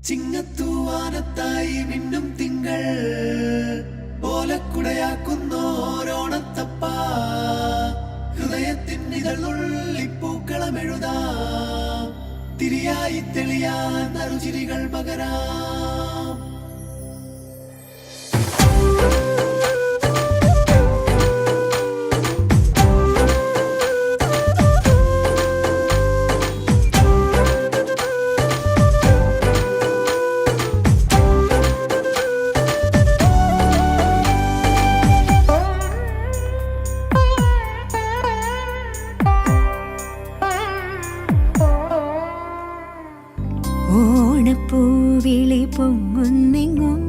ചിങ്ങത്തൂവാനത്തായി മിന്നും തിങ്കൾ ഓലക്കുടയാക്കുന്നോരോണത്തപ്പ ഹൃദയത്തിന്നിതളുള്ളിപ്പൂക്കളമെഴുതാം തിരിയായി തെളിയാൻ നറുചിരികൾ പകരാം. ഓണപ്പൂവിളി പൊങ്ങുന്നെങ്ങും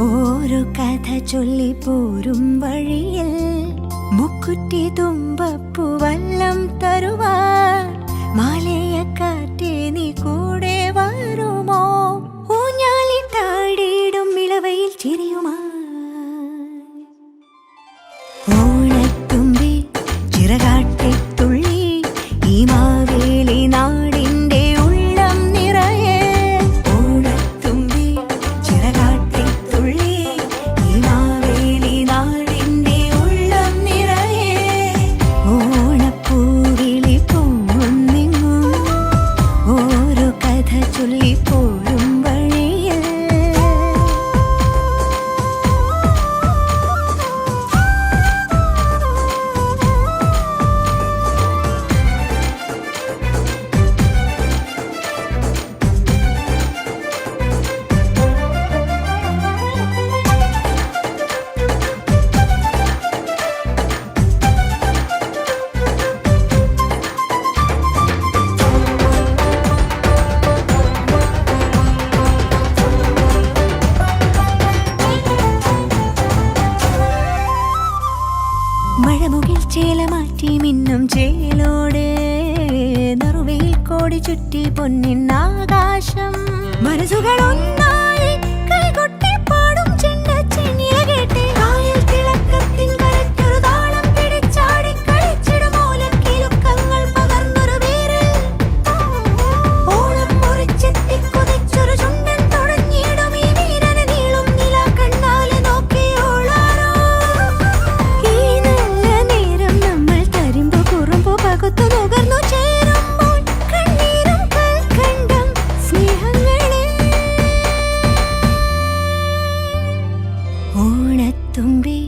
ഓരോ കഥ ചൊല്ലി പോരും വഴിയിൽ മുക്കുറ്റി തുമ്പപ്പൂവല്ലം തരുവാൻ മാലയക്കാറ്റേ നീ കൂടെ വരുമോ? ഊഞ്ഞാലിട്ടാടിയിടും ഇളവയിൽ ചിരിയുമാ ഓണത്തുമ്പി ചിറകാട്ടിത്തുള്ളി ഈ മാവേലി നാടിന്റെ ഉള്ളം നിറയെ. ഓണത്തുമ്പി ചിറകാട്ടിത്തുള്ളി ഈ മാവേലി നാടിന്റെ ഉള്ളം നിറയെ. ഓണപ്പൂവിളി പൊങ്ങുന്നെങ്ങും ഓരോ കഥ ചൊല്ലി പോരും വഴിയിൽ. മഴമുകിൽ ചേല മാറ്റി മിന്നും ചേലോടെ നറുവയിൽ കോടി ചുറ്റി പൊന്നിന്നാകാശം. മനസ്സുകൾ ഒന്നായി കൈകൊട്ടി പാടും ചെണ്ടച്ചെന്നില കേട്ട് കായൽ തിളക്കത്തിൻ കരയ്ക്കൊരു താളം പിടിച്ചാടി കളിച്ചിടും ഓലക്കിലുക്കങ്ങൾ പകർന്നൊരു വീരൽ. ഓളം മുറിച്ചെത്തി കൊതിച്ചൊരു ചുണ്ടൻ തുടങ്ങിയിടും ഈ വീരന് നീളും നില കണ്ണാലെ നോക്കിയോളാരോ. ഈ നല്ല നേരം നമ്മൾ തരുമ്പോ കുറുമ്പോ പകുത്തു നുകർന്നു ചേരുമ്പോൾ കണ്ണീരും കൽക്കണ്ടം സ്നേഹങ്ങളെ. ഓണത്തുമ്പി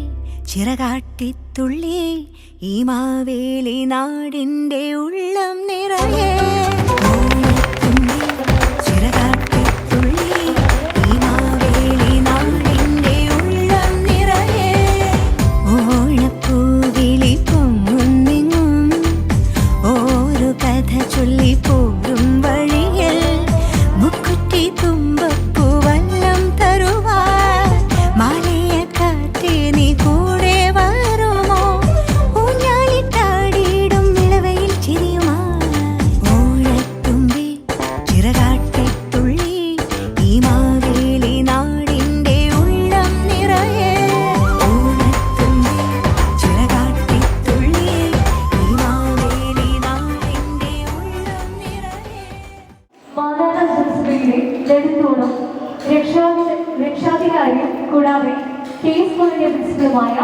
ചിറകാട്ടിത്തുള്ളി ഈ മാവേലി നാടിന്റെ ഉള്ളം നിറയെ. ഓണത്തുമ്പി ചിറകാട്ടിത്തുള്ളി ഈ മാവേലി നാടിന്റെ ഉള്ളം നിറയെ. ഓണപ്പൂവിളി പൊങ്ങുന്നെങ്ങും ഓരോ കഥ ചൊല്ലി പോരും വഴിയിൽ മുക്കുറ്റി തുമ്പപ്പൂവല്ലം തരുവാൻ മാലയക്കാറ്റേ നീ കൂടെ വരുമോ? ഊഞ്ഞാലിട്ടാടിയിടും ഇളവയിൽ ചിരിയുമായി. ഓണത്തുമ്പി ചിറകാട്ടിത്തുള്ളി ഈ മാവേലി നാടിന്റെ ഉള്ളം നിറയെ. ഓണത്തുമ്പി ചിറകാട്ടിത്തുള്ളി ഈ മാവേലി നാടിന്റെ ഉള്ളം നിറയെ. മാതാപിതാ ജനസഭയിലെ ലളിതോടും രക്ഷാധികാരിയും കൂടാതെ കേസ് സ്കൂളിന്റെ പ്രിൻസിപ്പലുമായ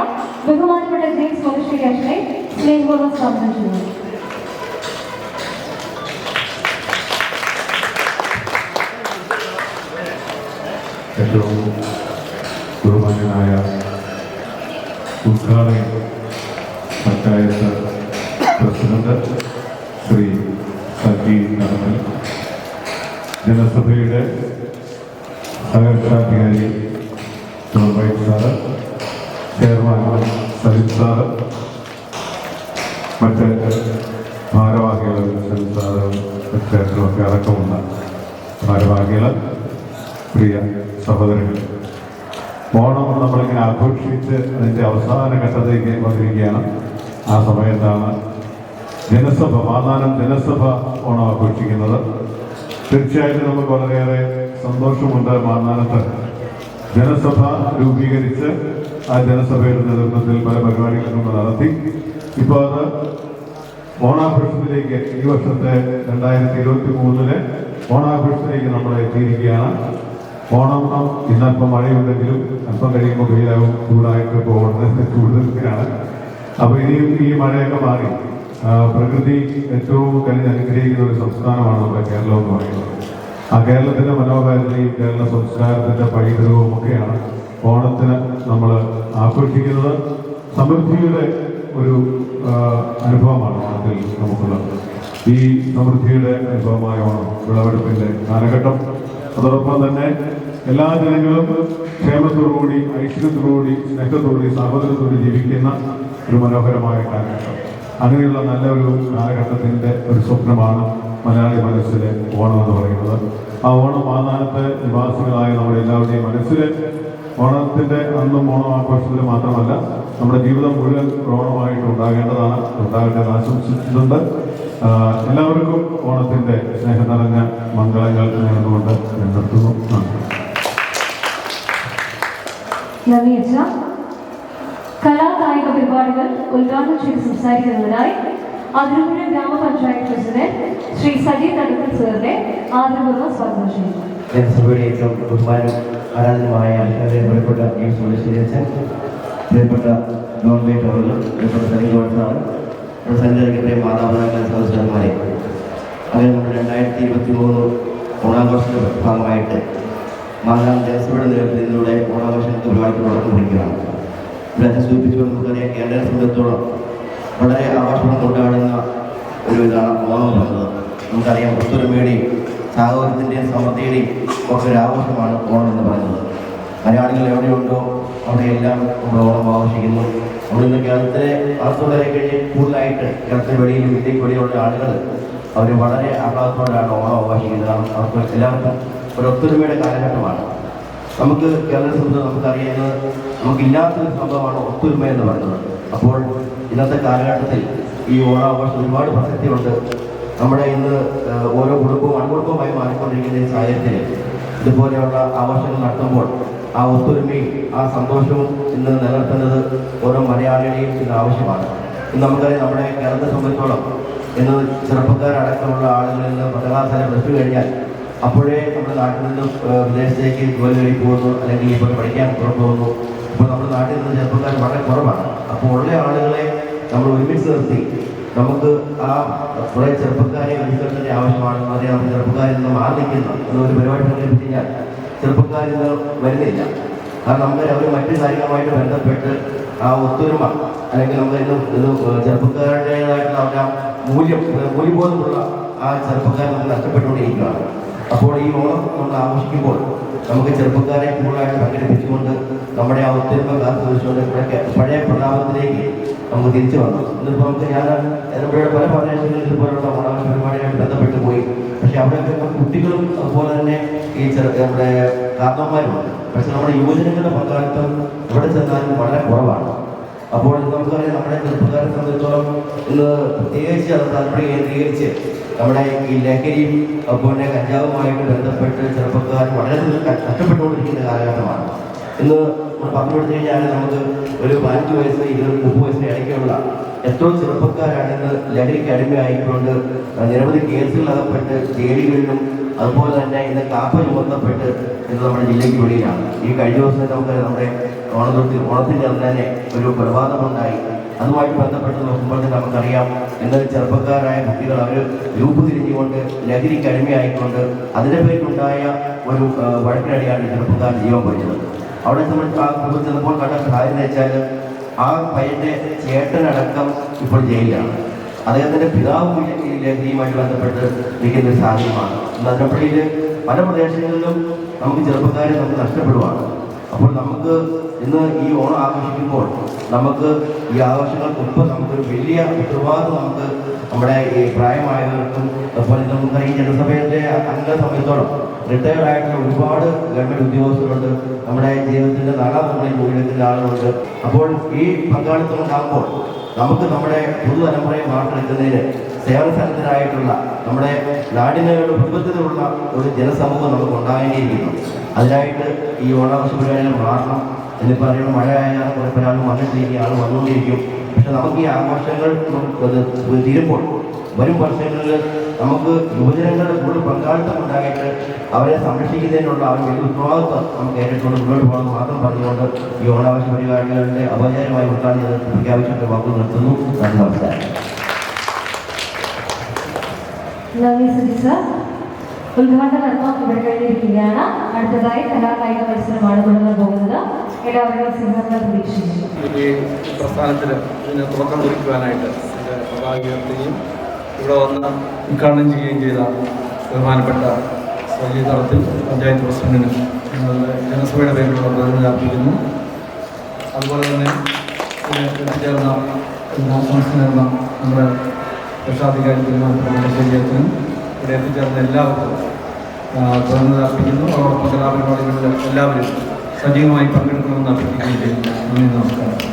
ബഹുമാനപ്പെട്ട ജെയിംസ് മുഖശ്രീരാജനെ സ്നേഹപൂർവ്വം സ്വാഗതം ചെയ്യുന്നു. ഏറ്റവും ബഹുമാന്യനായ ഉദ്ഘാടക പഞ്ചായത്ത് പ്രസിഡന്റ് ശ്രീ സജി നടമൽ, ജനസഭയുടെ സഹരക്ഷാധികാരി vice sir, chairman Salith sir, മറ്റ് ഭാരവാഹികൾ സലിത് സാറ് സെക്രട്ടറിയൊക്കെ അടക്കമുള്ള ഭാരവാഹികൾ, പ്രിയ സഹോദരങ്ങൾ, ഓണം നമ്മളിങ്ങനെ ആഘോഷിച്ച് അതിൻ്റെ അവസാന ഘട്ടത്തേക്ക് വന്നിരിക്കുകയാണ്. ആ സമയത്താണ് ജനസഭ, മാന്നാനം ജനസഭ ഓണം ആഘോഷിക്കുന്നത്. തീർച്ചയായിട്ടും നമുക്ക് വളരെയേറെ സന്തോഷമുണ്ട്. മാന്നാനത്ത് ജനസഭ രൂപീകരിച്ച് ആ ജനസഭയുടെ നേതൃത്വത്തിൽ പല പരിപാടികളും നമ്മൾ നടത്തി. ഇപ്പോൾ അത് ഓണാഘോഷത്തിലേക്ക് ഈ വർഷത്തെ 2023 ഓണാഘോഷത്തിലേക്ക് നമ്മൾ എത്തിയിരിക്കുകയാണ്. ഓണം ഇന്നല്പം മഴയുണ്ടെങ്കിലും അല്പം കഴിയുമ്പോൾ വെയിലാവും, ചൂടായിട്ട് പോകുന്നത് ചൂടുകയാണ്. അപ്പോൾ ഇനിയും ഈ മഴയൊക്കെ മാറി പ്രകൃതി ഏറ്റവും കഴിഞ്ഞ് അനുഗ്രഹിക്കുന്ന ഒരു സംസ്ഥാനമാണ് നമ്മുടെ കേരളം എന്ന് പറയുന്നത്. ആ കേരളത്തിൻ്റെ മനോഹാരിതയും കേരള സംസ്കാരത്തിൻ്റെ പൈതൃകവും ഒക്കെയാണ് ഓണത്തിന് നമ്മൾ ആഘോഷിക്കുന്നത്. സമൃദ്ധിയുടെ ഒരു അനുഭവമാണ് ഓണത്തിൽ നമുക്കുള്ളത്. ഈ സമൃദ്ധിയുടെ അനുഭവമായ ഓണം, വിളവെടുപ്പിൻ്റെ കാലഘട്ടം, അതോടൊപ്പം തന്നെ എല്ലാ ജനങ്ങളും ക്ഷേമത്തോടുകൂടി, ഐശ്വര്യത്തോടുകൂടി, സ്നേഹത്തോടുകൂടി, സാഹോദര്യത്തോടുകൂടി ജീവിക്കുന്ന ഒരു മനോഹരമായ കാലഘട്ടം. അങ്ങനെയുള്ള നല്ല ഒരു കാലഘട്ടത്തിൻ്റെ ഒരു സ്വപ്നമാണ് മലയാളി മനസ്സിലെ ഓണം എന്ന് പറയുന്നത്. ആ ഓണം ആസ്ഥാനത്തെ നിവാസികളായ നമ്മുടെ എല്ലാവരുടെയും മനസ്സിൽ ഓണത്തിൻ്റെ അന്നും ഓണം ആഘോഷത്തിൽ മാത്രമല്ല നമ്മുടെ ജീവിതം മുഴുവൻ ഓണമായിട്ട് ഉണ്ടാകേണ്ടതാണ്. ഉണ്ടാകട്ടെ എന്ന് ആശംസിച്ചിട്ടുണ്ട്. എല്ലാവർക്കും ഓണത്തിൻ്റെ സ്നേഹം നിറഞ്ഞ മംഗളങ്ങൾ നേർന്നുകൊണ്ട് ഞാൻ നിർത്തുന്നു. നന്ദി. കലാകായിക പരിപാടികൾ ഉദ്ഘാടനം ചെയ്ത് സംസാരിക്കുന്നതിനായി അതിരൂപുഴ ഗ്രാമപഞ്ചായത്ത് പ്രസിഡന്റ് ശ്രീ സജി തടുക്കൽ സാറിനെ ആദരപൂർവ്വം സ്വാഗതം ചെയ്യുന്നു. സഭയുടെ ഏറ്റവും ബഹുമാനം ആരാധനമായ പ്രിയപ്പെട്ട പ്രിയപ്പെട്ട ഗവൺമെന്റ് അവർ, പ്രിയപ്പെട്ട സൈനികോത്സവമാണ്, സഞ്ചരിക്കട്ടെ മാതാപിതാക്കളെ, സഹോദരന്മാരെ. അങ്ങനെ നമ്മൾ 2023 ഓണാഘോഷത്തിന്റെ ഭാഗമായിട്ട് മാതാ ദേവസ്വയുടെ നേതൃത്വത്തിലൂടെ ഓണാഘോഷത്തിന്റെ പരിപാടിക്ക് തുടക്കം കുറിക്കുകയാണ്. ഇവിടെ സൂചിപ്പിച്ചുകൊണ്ട് നമുക്കറിയാം, കേരളത്തെ സംബന്ധിച്ചിടത്തോളം വളരെ ആഘോഷങ്ങൾ കൊണ്ടാടുന്ന ഒരു ഇതാണ് ഓണം പറയുന്നത്. നമുക്കറിയാം, ഒത്തൊരുമയുടെയും സാഹോദര്യത്തിൻ്റെയും സമൃദ്ധിയുടെയും ഒക്കെ ഒരു ആഘോഷമാണ് ഓണം എന്ന് പറയുന്നത്. മലയാളികൾ എവിടെയുണ്ടോ അവിടെയെല്ലാം നമ്മൾ ഓണം ആഘോഷിക്കുന്നു. അവിടെ നിന്ന് കേരളത്തിലെ ആസ്വദരെ കഴിഞ്ഞ് കൂടുതലായിട്ട് കേരളത്തിന് വെളിയിലും ഇന്ത്യക്ക് വെളിയിലുള്ള ആളുകൾ അവർ വളരെ ആഹ്ലാദത്തോടെയാണ് ഓണം ആഘോഷിക്കുന്നത്. അവർക്ക് എല്ലാവർക്കും ഒരു ഒത്തൊരുമയുടെ കാലഘട്ടമാണ്. നമുക്ക് കേരളത്തെ സംബന്ധിച്ച് നമുക്കറിയുന്നത് നമുക്കില്ലാത്തൊരു സംഭവമാണ് ഒത്തൊരുമ എന്ന് പറയുന്നത്. അപ്പോൾ ഇന്നത്തെ കാലഘട്ടത്തിൽ ഈ ഓണാഘോഷം ഒരുപാട് പ്രസക്തിയുണ്ട്. നമ്മുടെ ഇന്ന് ഓരോ കുടുംബവും അണുകുടുംബമായി മാറിക്കൊണ്ടിരിക്കുന്ന ഈ സാഹചര്യത്തിൽ ഇതുപോലെയുള്ള ആഘോഷങ്ങൾ നടത്തുമ്പോൾ ആ ഒത്തൊരുമയും ആ സന്തോഷവും ഇന്ന് നിലനിർത്തുന്നത് ഓരോ മലയാളികളെയും ഇന്ന് ആവശ്യമാണ്. ഇന്ന് നമുക്കറിയാം, നമ്മുടെ കേരളത്തെ സംബന്ധിച്ചോളം ഇന്ന് ചെറുപ്പക്കാരടക്കമുള്ള ആളുകളിൽ നിന്ന് 10ാം തലം പ്ലസ് ടു കഴിഞ്ഞാൽ അപ്പോഴേ നമ്മുടെ നാട്ടിൽ നിന്ന് വിദേശത്തേക്ക് ജോലി കഴിഞ്ഞ് പോകുന്നു, അല്ലെങ്കിൽ ഇപ്പോൾ പഠിക്കാൻ പുറത്തു പോകുന്നു. ഇപ്പോൾ നമ്മുടെ നാട്ടിൽ നിന്ന് ചെറുപ്പക്കാർ വളരെ കുറവാണ്. അപ്പോൾ ഉള്ള ആളുകളെ നമ്മൾ ഒരുമിച്ച് നിർത്തി നമുക്ക് ആ കുറേ ചെറുപ്പക്കാരെ ഒരുമിച്ച് ആവശ്യമാണ്. അതേ നമുക്ക് ചെറുപ്പക്കാരിൽ നിന്ന് മാറി നിൽക്കുന്ന എന്നൊരു പരിപാടി സംഘടിപ്പിച്ച് കഴിഞ്ഞാൽ ചെറുപ്പക്കാരിൽ നിന്ന് വരുന്നില്ല. കാരണം നമുക്ക് അവർ മറ്റു കാര്യങ്ങളുമായിട്ട് ബന്ധപ്പെട്ട് ആ ഒത്തൊരുമ, അല്ലെങ്കിൽ നമുക്ക് ഇന്ന് ചെറുപ്പക്കാരുടേതായിട്ടുള്ള അവരുടെ മൂല്യബോധമുള്ള ആ ചെറുപ്പക്കാരെ നമുക്ക് നഷ്ടപ്പെട്ടുകൊണ്ടിരിക്കുകയാണ്. അപ്പോൾ ഈ ഓണം നമ്മൾ ആഘോഷിക്കുമ്പോൾ നമുക്ക് ചെറുപ്പക്കാരെ കൂടുതലായിട്ട് സംഘടിപ്പിച്ചുകൊണ്ട് നമ്മുടെ ആ ഒത്തൊരുമ കാത്തുവെച്ചുകൊണ്ട് പഴയ പ്രതാപത്തിലേക്ക് നമുക്ക് തിരിച്ചു വന്നു. ഇന്നിപ്പോൾ നമുക്ക് ഞാൻ നമ്മുടെ പല പ്രദേശങ്ങളിൽ ഇതുപോലുള്ള ഓണാഘോഷ പരിപാടിയായിട്ട് ബന്ധപ്പെട്ട് പോയി. പക്ഷെ അവിടെയൊക്കെ കുട്ടികളും അതുപോലെ തന്നെ ഈ നമ്മുടെ കാരണവന്മാരുമുണ്ട്. പക്ഷെ നമ്മുടെ യുവജനങ്ങളുടെ പങ്കാളിത്തം ഇവിടെ ചെന്നാലും വളരെ കുറവാണ്. അപ്പോൾ നമുക്കറിയാം, നമ്മുടെ ചെറുപ്പക്കാരെ സംബന്ധിച്ചിടത്തോളം ഇന്ന് പ്രത്യേകിച്ച് അത് താല്പര്യം കേന്ദ്രീകരിച്ച് നമ്മുടെ ഈ ലഹരിയും അതുപോലെ കഞ്ചാവുമായിട്ട് ബന്ധപ്പെട്ട് ചെറുപ്പക്കാർ വളരെ നഷ്ടപ്പെട്ടുകൊണ്ടിരിക്കുന്ന കാലഘട്ടമാണ്. ഇന്ന് നമ്മൾ പറഞ്ഞു കഴിഞ്ഞാൽ നമുക്ക് ഒരു 15 വയസ്സ് 20-30 വയസ്സിന് ഇടയ്ക്കുള്ള എത്രയോ ചെറുപ്പക്കാരാണ് ഇന്ന് ലഹരിക്ക് അടിമയായിക്കൊണ്ട് നിരവധി കേസുകളകപ്പെട്ട് ജയിലുകളിലും അതുപോലെ തന്നെ ഇന്ന് കാപ്പ ചുമത്തപ്പെട്ട് ഇന്ന് നമ്മുടെ ജില്ലയ്ക്ക് വെളിയിലാണ്. ഈ കഴിഞ്ഞ ദിവസം നമുക്ക് നമ്മുടെ ഓണത്തിൻ്റെ അന്ന് തന്നെ ഒരു കൊലപാതകമുണ്ടായി. അതുമായിട്ട് ബന്ധപ്പെട്ട് നോക്കുമ്പോൾ നമുക്കറിയാം, ഇന്ന് ചെറുപ്പക്കാരായ കുട്ടികൾ അവർ ഗ്രൂപ്പ് തിരിഞ്ഞുകൊണ്ട് ലഹരിക്ക് അടിമയായിക്കൊണ്ട് അതിൻ്റെ പേരിലുണ്ടായ ഒരു വഴക്കിനടിയാണ് ചെറുപ്പക്കാർ ജീവൻ പോയത്. അവിടെ നമ്മൾ ആ കുടുംബത്തിൽ ചെന്നപ്പോൾ കണ്ട കാര്യം എന്ന് വെച്ചാൽ ആ പയ്യൻ്റെ ചേട്ടനടക്കം ഇപ്പോൾ ജയിലിലാണ്. അദ്ദേഹത്തിൻ്റെ പിതാവും ഈ ലഹരിയുമായിട്ട് ബന്ധപ്പെട്ട് നിൽക്കുന്ന ഒരു സാഹചര്യമാണ്. അതിനപ്പടിയിൽ പല പ്രദേശങ്ങളിലും നമുക്ക് ചെറുപ്പക്കാരെ നമുക്ക് നഷ്ടപ്പെടുവാണ്. അപ്പോൾ നമുക്ക് ഇന്ന് ഈ ഓണം ആഘോഷിക്കുമ്പോൾ നമുക്ക് ഈ ആഘോഷങ്ങൾക്കൊപ്പം നമുക്കൊരു വലിയ ഉത്തരവാദിത്വം നമുക്ക് നമ്മുടെ ഈ പ്രായമായവർക്കും അതുപോലെ നമുക്ക് ഈ ജനസഭയുടെ അംഗ സമയത്തോളം റിട്ടയർഡായിട്ടുള്ള ഒരുപാട് ഗവൺമെൻറ് ഉദ്യോഗസ്ഥരുണ്ട്. നമ്മുടെ ജീവിതത്തിൻ്റെ നാലാമങ്ങളിൽ മൂല്യത്തിൻ്റെ ആളുകളുണ്ട്. അപ്പോൾ ഈ പങ്കാളിത്തം ഉണ്ടാകുമ്പോൾ നമുക്ക് നമ്മുടെ പുതുതലമുറയെ മാറ്റിയെടുക്കുന്നതിന് സേവനസന്നദ്ധരായിട്ടുള്ള നമ്മുടെ നാടിന് കുടുംബത്തിലുള്ള ഒരു ജനസമൂഹം നമുക്ക് ഉണ്ടാകേണ്ടിയിരിക്കുന്നു. അതിനായിട്ട് ഈ ഓണാഘോഷ പരിപാടികൾ മാറണം. എന്ന് പറയുമ്പോൾ മഴയായാൽ കുറേ ആൾ വന്നിട്ടിരിക്കും, ആൾ വന്നുകൊണ്ടിരിക്കും. പക്ഷെ നമുക്ക് ഈ ആഘോഷങ്ങൾ തീരുമ്പോൾ വരും വർഷങ്ങളിൽ നമുക്ക് യുവജനങ്ങളുടെ കൂടുതൽ പങ്കാളിത്തം ഉണ്ടായിട്ട് അവരെ സംരക്ഷിക്കുന്നതിനുള്ള ആ വലിയ ഉത്തരവാദിത്വം നമുക്ക് ഏറ്റെടുത്തുകൊണ്ട് മുന്നോട്ട് പോകണമെന്ന് മാത്രം പറഞ്ഞുകൊണ്ട് ഈ ഓണാഘോഷ പരിപാടികളുടെ ഔപചാരികമായി ഉദ്ഘാടനം പ്രഖ്യാപിച്ചിട്ട് വാക്കുകൾ നിർത്തുന്നു. നന്ദി, നമസ്കാരം. നന്ദി സുജി സർ. ഉദ്ഘാടന കർമ്മം ഇവിടെ കഴിഞ്ഞിരിക്കുകയാണ്. അടുത്തതായി കലാകായിക മത്സരമാണ് തുടങ്ങാൻ പോകുന്നത്. എല്ലാവരുടെയും സിംഹങ്ങൾ പ്രതീക്ഷിക്കുന്നു. ഈ പ്രസ്ഥാനത്തിന് ഇതിന് തുടക്കം കുറിക്കുവാനായിട്ട് എൻ്റെ പതാക ഉയർത്തുകയും ഇവിടെ വന്ന് ഉദ്ഘാടനം ചെയ്യുകയും ചെയ്ത ബഹുമാനപ്പെട്ട സജി തടത്തിൽ പഞ്ചായത്ത് പ്രസിഡന്റിന് ഞങ്ങളുടെ ജനസഭയുടെ പേരിലുള്ള പ്രതിനിധി അർപ്പിക്കുന്നു. അതുപോലെ തന്നെ എത്തിച്ചേർന്ന നേർന്ന നമ്മുടെ രക്ഷാധികാരി തീരുമാനത്തിനും ഇവിടെ എത്തിച്ചേർന്ന എല്ലാവർക്കും പ്രതിനിധി അർപ്പിക്കുന്നു. അതോടൊപ്പം കലാപരിപാടികളിൽ എല്ലാവരും സജീവമായി പങ്കെടുക്കണമെന്ന് അഭ്യർത്ഥിക്കുകയും ചെയ്യുന്നു. നന്ദി, നമസ്കാരം.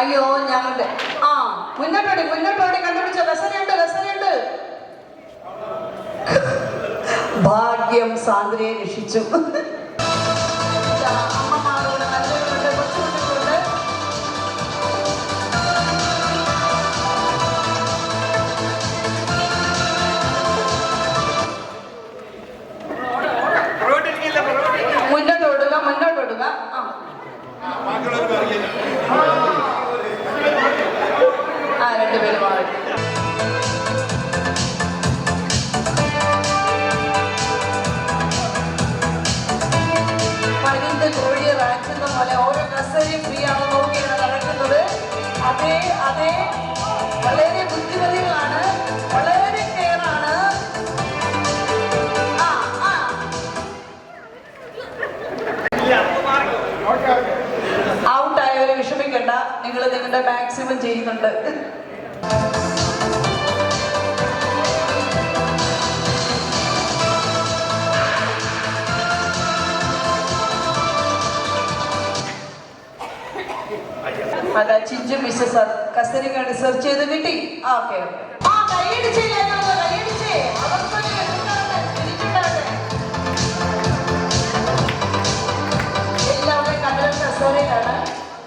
അയ്യോ ഞങ്ങളുടെ മുന്നോട്ടോടി കണ്ടുപിടിച്ചോ. കസരയുണ്ട്. ഭാഗ്യം സാന്ദ്രയെ രക്ഷിച്ചു. അമ്മമാരോട് നല്ലവരുണ്ട്, കൊച്ചുകുട്ടികളുണ്ട്. മുന്നോട്ടോടുക. രണ്ടുപേരുമായി. പരുന്ത് കോഴിയെ റാഞ്ചുന്ന പോലെ ഓരോ കസേരയും ഫ്രീ ആണെന്ന് നോക്കിയാണ് നടക്കുന്നത്. അതെ അതെ, വളരെ ബുദ്ധിമതികളാണ്, വളരെ കെയറാണ്. ഔട്ടായവരെ വിഷമിക്കണ്ട, നിങ്ങൾ നിങ്ങളുടെ മാക്സിമം ചെയ്യുന്നുണ്ട്. അതാ ചിഞ്ചു മിസ്സസ് കസരിക്കാണ് സെർച്ച് ചെയ്ത് കിട്ടി. ഓക്കെ, ആ കൈയടിച്ചില്ലേ, കൈയടിച്ചേ, അവർക്കൊരു എല്ലാവരുടെയും കണ്ണുകൾ കസേരയിലാണ്.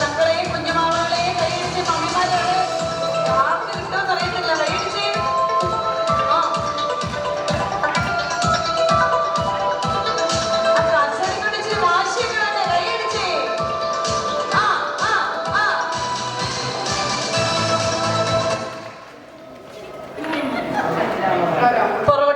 മക്കളെയും കുഞ്ഞുമാവുകളെയും കൈയടിച്ച് മമ്മിമാരാണ്. ആർക്ക് കിട്ടുമെന്ന് അറിയത്തില്ല, കൈയടിച്ചേ. കസരിക്കടിച്ച് വാശിയൊക്കെ വേണ്ടേ, കൈയടിച്ചേ. പുറകോട്ട്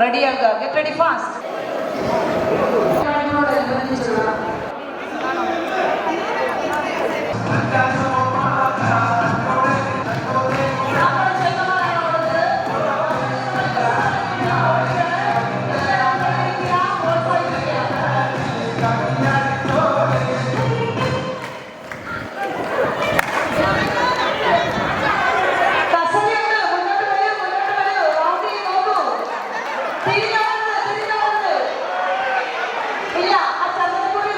റെഡിയാക്കുക. Get ready fast. ഇല്ല, ആ ചന്ദ്രൻകുടി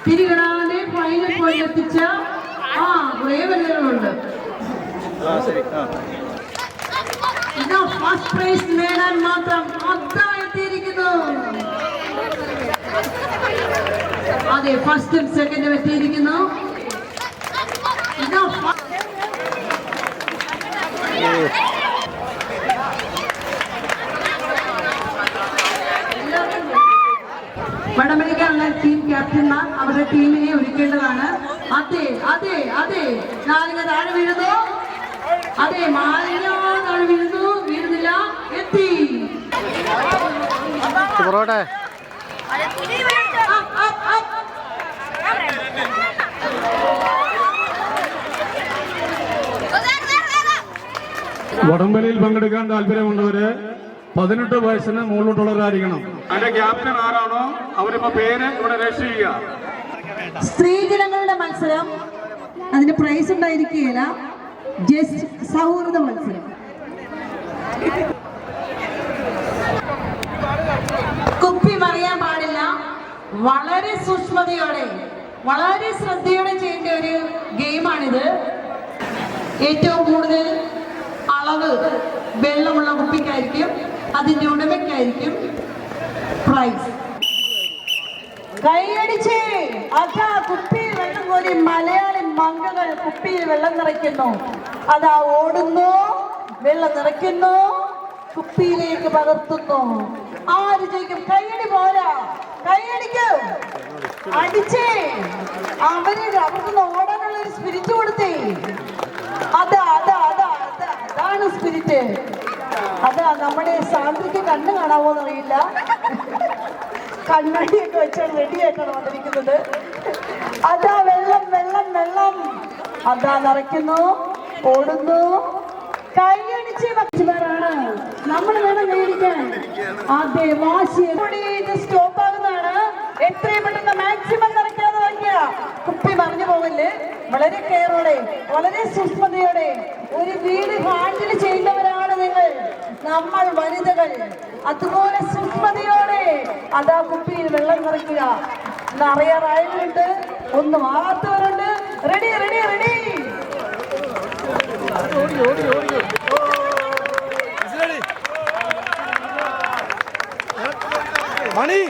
തിരികടാതെ ഫൈനൽ പോയിന്റ് എത്തിച്ച കുറേ വനിതകളുണ്ട്. ഇതാ ഫസ്റ്റ് പ്രൈസ് നേടാൻ മാത്രം എത്തിയിരിക്കുന്നു. അതെ, ഫസ്റ്റും സെക്കൻഡും എത്തിയിരിക്കുന്നു. ഇതാ വടംവലിക്കാനുള്ള ടീം ക്യാപ്റ്റന്മാർ അവരുടെ ടീമിനെ ഒരുക്കേണ്ടതാണ്. അതെ അതെ അതെ, നാലിക താഴെ വീഴുന്നു. അതെ, മാലിന്യ താഴെ വീഴുന്നു. വീഴുന്നില്ല, എത്തി. വടംവലിയിൽ പങ്കെടുക്കാൻ താല്പര്യമുള്ളവര് 18 വയസ്സിന് മുകളിലോട്ടുള്ളവരായിരിക്കണം. അതിന്റെ ക്യാപ്റ്റൻ ആരാണോ അവരിപ്പോ പേര് ഇവിടെ രജിസ്റ്റർ ചെയ്യുക. സ്ത്രീജനങ്ങളുടെ മത്സരം, അതിന് പ്രൈസ് ഉണ്ടായിരിക്കുകയില്ല, ജസ്റ്റ് സൗഹൃദ മത്സരം. കുപ്പി മറിയാൻ പാടില്ല. വളരെ സൂക്ഷ്മതയോടെ, വളരെ ശ്രദ്ധയോടെ ചെയ്യേണ്ട ഒരു ഗെയിമാണിത്. ഏറ്റവും കൂടുതൽ അളവ് വെള്ളമുള്ള കുപ്പിക്കായിരിക്കും, അതിന്റെ ഉടമയ്ക്കായിരിക്കും പ്രൈസ്. കൈയടിച്ച് അതാ കുപ്പിയിൽ വെള്ളം കോരി മലയാളി മങ്കകൾ കുപ്പിയിൽ വെള്ളം നിറയ്ക്കുന്നു. അതാ ഓടുന്നു, വെള്ളം നിറയ്ക്കുന്നു, കുപ്പിയിലേക്ക് പകർത്തുന്നു. ആര് ജയിക്കും? കൈയടി പോരാ, കൈയടിക്കും. അടിച്ചേ, അവർക്കൊന്ന് ഓടാനുള്ള ഒരു സ്പിരിറ്റ് കൊടുത്തേ. അതാ അതാ അതാ അതാ അതാണ് സ്പിരിറ്റ്. അതാ നമ്മുടെ സാന്ദ്രയ്ക്ക് കണ്ണ് കാണാമോന്ന് അറിയില്ല, കണ്ണടിയൊക്കെ വെച്ചാണ് റെഡിയായിട്ടാണ് വന്നിരിക്കുന്നത്. അതാ വെള്ളം വെള്ളം വെള്ളം, അതാ നിറയ്ക്കുന്നു, ഓടുന്നു. കൈയടിച്ച് ഭക്ഷിമാരാണ് നമ്മൾ വേണം കൈയടിക്കാൻ. അതെ, വാശി സ്റ്റോപ്പ് ആകുന്നതാണ്. എത്രയും പെട്ടെന്ന് മാക്സിമം നിറയ്ക്കാതെ വയ്ക്കുക. കുപ്പി മറിഞ്ഞു പോകല്ലേ. വളരെ കെയറോടെ, വളരെ സൂക്ഷ്മതയോടെ ഒരു വീട് ഹാൻഡിൽ ചെയ്യുന്നവരാണ് നിങ്ങൾ, നമ്മൾ വനിതകൾ. അതുപോലെ സൂക്ഷ്മതയോടെ അതാ കുപ്പിയിൽ വെള്ളം നിറയ്ക്കുക. നിറയാറായവരുണ്ട്, ഒന്നും ആകാത്തവരുണ്ട്. Ready ready ready. മണി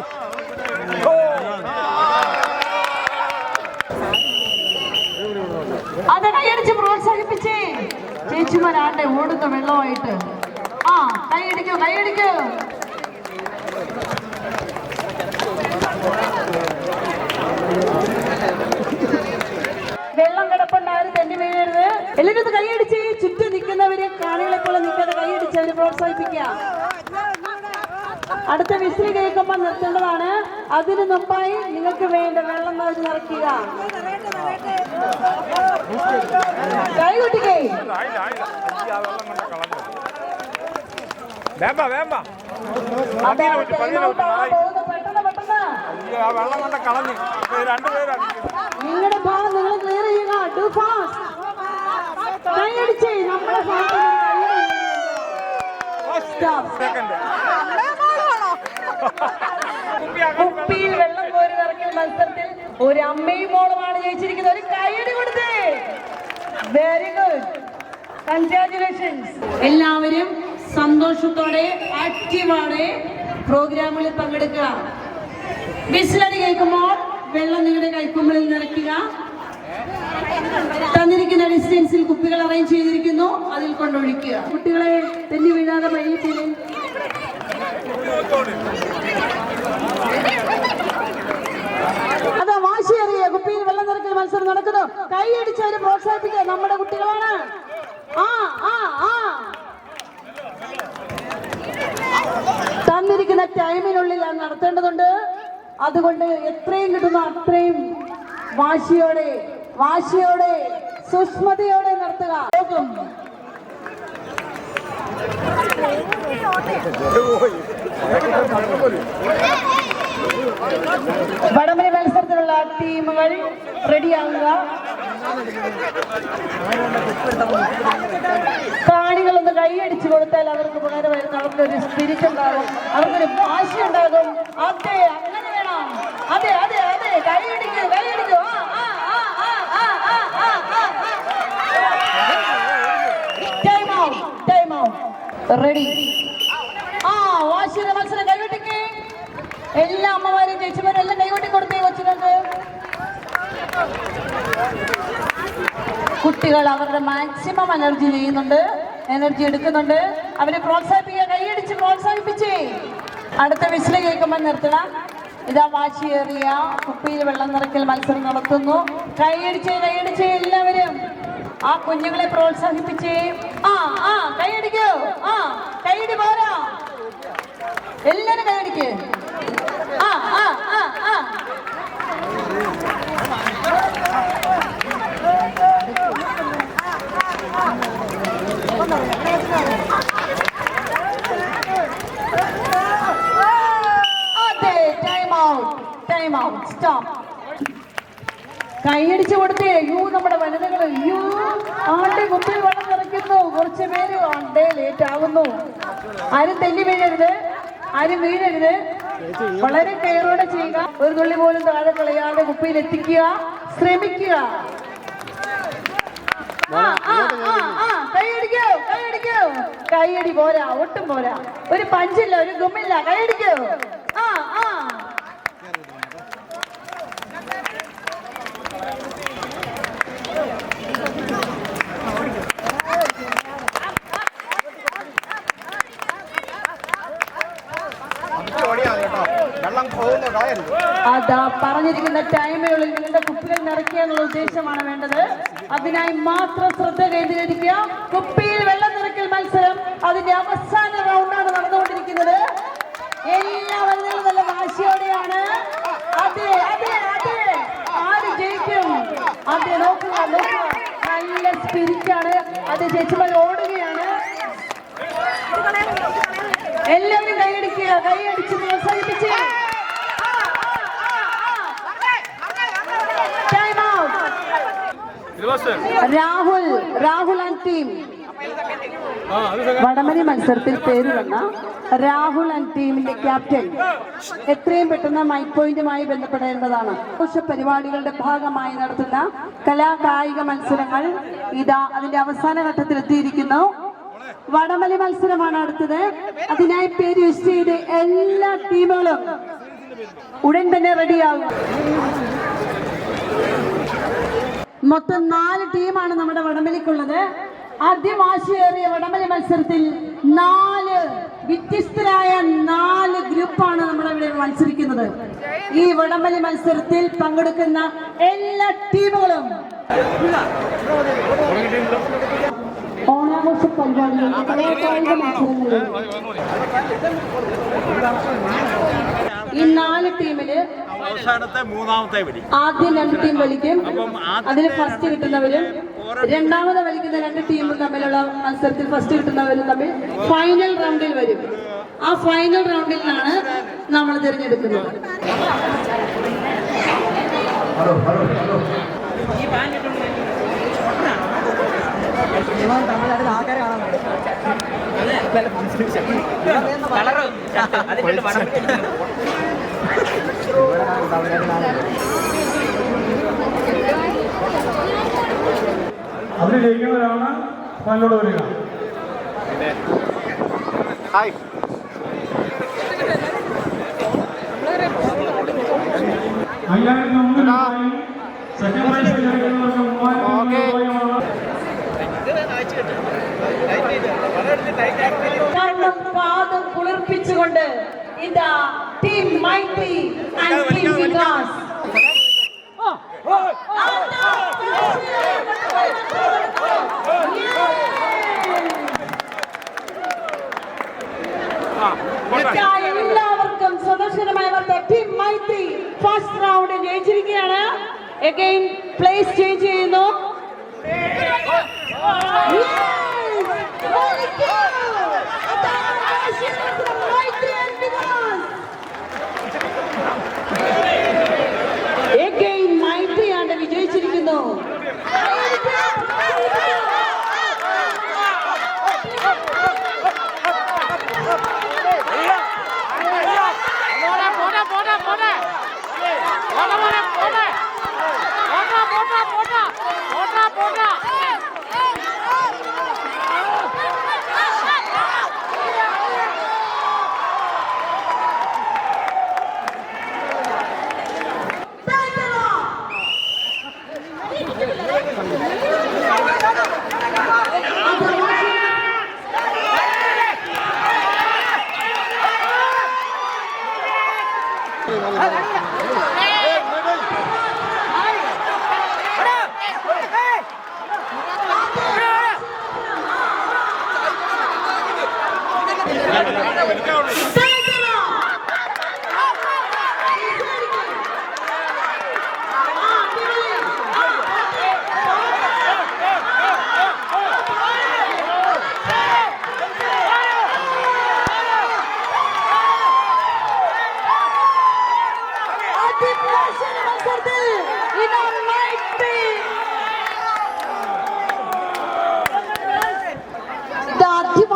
അത് കൈയടിച്ച് പ്രോത്സാഹിപ്പിച്ചേ. ചേച്ചിമാരാണ്ടെ ഓടുന്ന വെള്ളമായിട്ട്. കൈയടിക്കൂ കൈയടിക്കൂ. വെള്ളം കിടപ്പുണ്ടായിരുന്നു, തെന്നി വീഴരുത്. എല്ലാവരും ഇത് കൈയടിച്ച് ചുറ്റും നിൽക്കുന്നവര് കാണികളെ പോലെ നിൽക്കാതെ കൈയടിച്ച് അവര് പ്രോത്സാഹിപ്പിക്കുക. അടുത്ത വിസിൽ കേൾക്കുമ്പോൾ നിർത്തേണ്ടതാണ്. അതിന് മുമ്പായി നിങ്ങൾക്ക് വേണ്ട വെള്ളം നിറയ്ക്കുക. കൈകുട്ടിക്കേ നിങ്ങളുടെ ഭാഗം നിങ്ങൾ ക്ലിയർ ചെയ്യുക. Do fast. കൈയടിച്ചേ. നമ്മുടെ കുപ്പിയിൽ വെള്ളം കോരി നിറയ്ക്കുന്ന മത്സരത്തിൽ ഒരു അമ്മയും മോളുമാണ് ജയിച്ചിരിക്കുന്നത്. ഒരു കൈയടി കൊടുത്തേ. Very good, congratulations. എല്ലാവരും സന്തോഷത്തോടെ ആക്റ്റീവോടെ പ്രോഗ്രാമുകളിൽ പങ്കെടുക്കുക. വിസിലടി കേൾക്കുമ്പോൾ വെള്ളം നിങ്ങളുടെ കൈക്കുമ്പിളിൽ നിറയ്ക്കുക. തന്നിരിക്കുന്ന ഡിസ്റ്റൻസിൽ കുപ്പികൾ അറേഞ്ച് ചെയ്തിരിക്കുന്നു, അതിൽ കൊണ്ടൊഴിക്കുക. കുട്ടികളെ തെന്നി വീഴാതെ വഴി ചെയ്യും. അതാ വാശിയേറിയ കുപ്പിയിൽ വെള്ളം നിറയ്ക്കൽ മത്സരം നടക്കുന്നു. കൈയടിച്ചവരെ പ്രോത്സാഹിപ്പിക്കുക. നമ്മുടെ കുട്ടികളാണ്. തന്നിരിക്കുന്ന ടൈമിനുള്ളിൽ അത് നടത്തേണ്ടതുണ്ട്. അതുകൊണ്ട് എത്രയും കിട്ടുന്ന അത്രയും വാശിയോടെ വാശിയോടെ സൂക്ഷ്മതയോടെ നടത്തുക. വടംവലി മത്സരത്തിലുള്ള ടീമുകൾ റെഡിയാവുക. കാണികളൊന്ന് കൈയടിച്ചു കൊടുത്താൽ അവർക്ക് ഉപകാരമായിരുന്നു. അവർക്കൊരു സ്പിരിറ്റ് ഉണ്ടാകും, അവർക്കൊരു വാശി ഉണ്ടാകും. അതെ, അങ്ങനെ വേണം. അതെ അതെ അതെ, കൈയടിക്കുക. റെഡി. ആ വാശിയുടെ മത്സരം കൈകൊട്ടിക്കേ. എല്ലാ അമ്മമാരും ചേച്ചിമാരും എല്ലാം കൈകൊട്ടി കൊടുത്തേ കൊച്ചുകൾക്ക്. കുട്ടികൾ അവരുടെ മാക്സിമം എനർജി ചെയ്യുന്നുണ്ട്, എനർജി എടുക്കുന്നുണ്ട്. അവരെ പ്രോത്സാഹിപ്പിക്കുക, കൈയടിച്ച് പ്രോത്സാഹിപ്പിച്ചേ. അടുത്ത വിസിൽ കേൾക്കുമ്പോൾ നിർത്തണം. ഇതാ വാശിയേറിയ കുപ്പിയിൽ വെള്ളം നിറയ്ക്കൽ മത്സരം നടത്തുന്നു. കൈയടിച്ചേ കൈയടിച്ചേ എല്ലാവരും. ആ കുഞ്ഞുങ്ങളെ പ്രോത്സാഹിപ്പിച്ചേ. കൈയടിക്കോ. കൈയടി പോരാ, എല്ലാരും കൈയടിക്ക്. അതെ, time out, time out, stop. കൈയടിച്ചു കൊടുത്തേ. നമ്മുടെ വനിതകൾ ആണ്ടെ കുപ്പിൽ വെള്ളം നിറയ്ക്കുന്നു. കുറച്ച് പേര് ആണ്ടേ ലേറ്റ് ആകുന്നു. ആരും തെന്നി വീഴരുത്, ആരും വീഴരുത്. വളരെ കെയറോടെ ചെയ്യുക. ഒരു തുള്ളി പോലും താഴെ കളയാതെ കുപ്പിയിൽ എത്തിക്കുക, ശ്രമിക്കുക. കൈയടിക്കോ കൈയടിക്കോ. കൈയടി പോരാ, ഒട്ടും പോരാ. ഒരു പഞ്ചില്ല, ഒരു ഗുമ്മില്ല. കൈയടിക്കോ. അതാ പറഞ്ഞിരിക്കുന്ന ടൈമുകളിൽ നിങ്ങളുടെ കുപ്പികൾ നിറയ്ക്കുക എന്നുള്ള ഉദ്ദേശമാണ് വേണ്ടത്. അതിനായി മാത്രം ശ്രദ്ധ കേന്ദ്രീകരിക്കുക. കുപ്പിയിൽ വെള്ളം നിറയ്ക്കൽ മത്സരം അതിന്റെ അവസാന റൗണ്ടാണ് നടന്നുകൊണ്ടിരിക്കുന്നത്. എല്ലാവരും നല്ല വാശിയോടെയാണ്. അതെ അതെ അതെ, ആര് ജയിക്കും? അതെ, നോക്കുക നോക്കുക, നല്ല സ്പിരിറ്റാണ്. അത് ചേച്ചിമാർ ഓടുകയാണ്. എല്ലാവരും കൈയടിക്കുക, കൈയടിച്ച് പ്രോത്സാഹിപ്പിച്ച്. രാഹുൽ ആൻഡ് ടീം വടംവലി മത്സരത്തിൽ പേര് വന്ന രാഹുൽ ആൻഡ് ടീമിന്റെ ക്യാപ്റ്റൻ എത്രയും പെട്ടെന്ന് മൈക്ക് പോയിന്റുമായി ബന്ധപ്പെടേണ്ടതാണ്. ആഘോഷ പരിപാടികളുടെ ഭാഗമായി നടത്തുന്ന കലാകായിക മത്സരങ്ങൾ ഇതാ അതിന്റെ അവസാന ഘട്ടത്തിൽ എത്തിയിരിക്കുന്നു. വടംവലി മത്സരമാണ് അടുത്തത്. അതിനായി പേര് രജിസ്റ്റർ ചെയ്ത് എല്ലാ ടീമുകളും ഉടൻ തന്നെ റെഡിയാകും. മൊത്തം 4 ടീമാണ് നമ്മുടെ വടംവലിക്കുള്ളത്. അതിവാശിയേറിയ വടംവലി മത്സരത്തിൽ 4 വ്യത്യസ്തരായ 4 ഗ്രൂപ്പാണ് നമ്മുടെ ഇവിടെ മത്സരിക്കുന്നത്. ഈ വടംവലി മത്സരത്തിൽ പങ്കെടുക്കുന്ന എല്ലാ ടീമുകളും ഓണാഘോഷ പരിപാടികളുടെ കലാകായിക മത്സരങ്ങളിൽ ഈ 4 ടീമില് ആദ്യം 2 ടീം വലിക്കും. അതിൽ ഫസ്റ്റ് കിട്ടുന്നവരും രണ്ടാമത് വലിക്കുന്ന 2 ടീമും തമ്മിലുള്ള മത്സരത്തിൽ ഫസ്റ്റ് കിട്ടുന്നവരും തമ്മിൽ ഫൈനൽ റൗണ്ടിൽ വരും. ആ ഫൈനൽ റൗണ്ടിൽ നിന്നാണ് നമ്മൾ തിരഞ്ഞെടുക്കുന്നത്. അതിന് ജയിക്കുന്നവരാണ് ഫൈനലോട് വരിക. സെക്കൻഡ് പ്രൈസ് ജയിക്കുന്നവർക്ക് 3000 പാദം കുളിർപ്പിച്ചുകൊണ്ട് ഇതാ team Maithri and team Vikas. എല്ലാവർക്കും സന്തോഷകരമായ വാർത്ത. ടീം മൈത്രി ഫസ്റ്റ് റൗണ്ട് ജയിച്ചിരിക്കുകയാണ്. അഗൈൻ പ്ലേസ് ചേഞ്ച് ചെയ്യുന്നു. മൈത്രിയാണ് വിജയിച്ചിരിക്കുന്നു.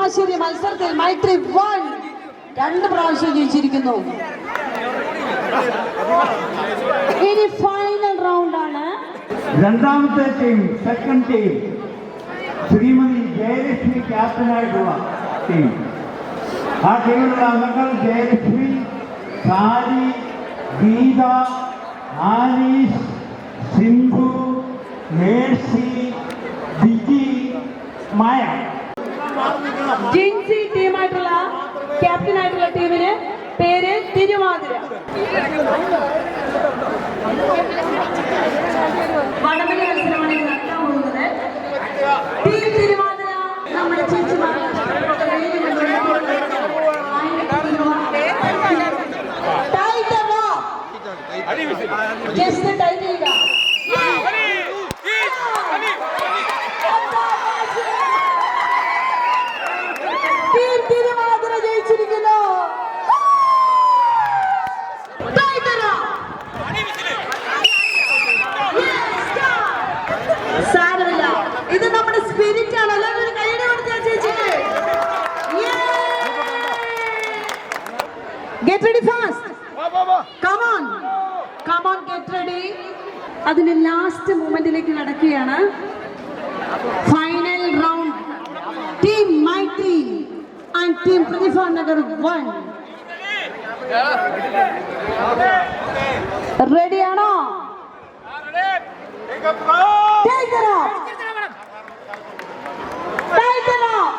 അതിമാശ്ചര്യ മത്സരത്തിൽ മൈത്രി 2 പ്രാവശ്യം ജയിച്ചിരിക്കുന്നു. ഇനി ഫൈനൽ റൗണ്ട് ആണ്. രണ്ടാമത്തെ team, second team, Shrimati Jayalakshmi ക്യാപ്റ്റനായിട്ടുള്ള ടീം. ആ ടീമിലുള്ള അംഗങ്ങൾ ജയലക്ഷ്മി, സാരി, ഗീത, ആനീസ്, സിന്ധു, മേഴ്സി, ബിജി, മായ. ജിൻസി ടീമായിട്ടുള്ള ക്യാപ്റ്റനായിട്ടുള്ള ടീമിന് പേര് തിരുവാതിര. വടംവലി മത്സരമാണ് ഇത് നടക്കാൻ പോകുന്നത്. ടീം തിരുവാതിര നമ്മുടെ ചേച്ചിമാർ ജസ്റ്റ് ടൈറ്റ് ചെയ്യുക. ടീം തിരുവാതിര ജയിച്ചിരിക്കുന്നു. സാരമില്ല, ഇത് നമ്മുടെ സ്പിരിറ്റ് ആണ്. എല്ലാവരും കൈയ്യടി കൊടുത്താൽ ചേച്ചിക്ക്. Get ready fast. Come on, come on, get ready. അതിന്റെ ലാസ്റ്റ് മൂമെന്റിലേക്ക് നടക്കുകയാണ്. Final round. Team Maithri and team Prathibha Nagar 1. റെഡിയാണോ? Take it up. Take it up.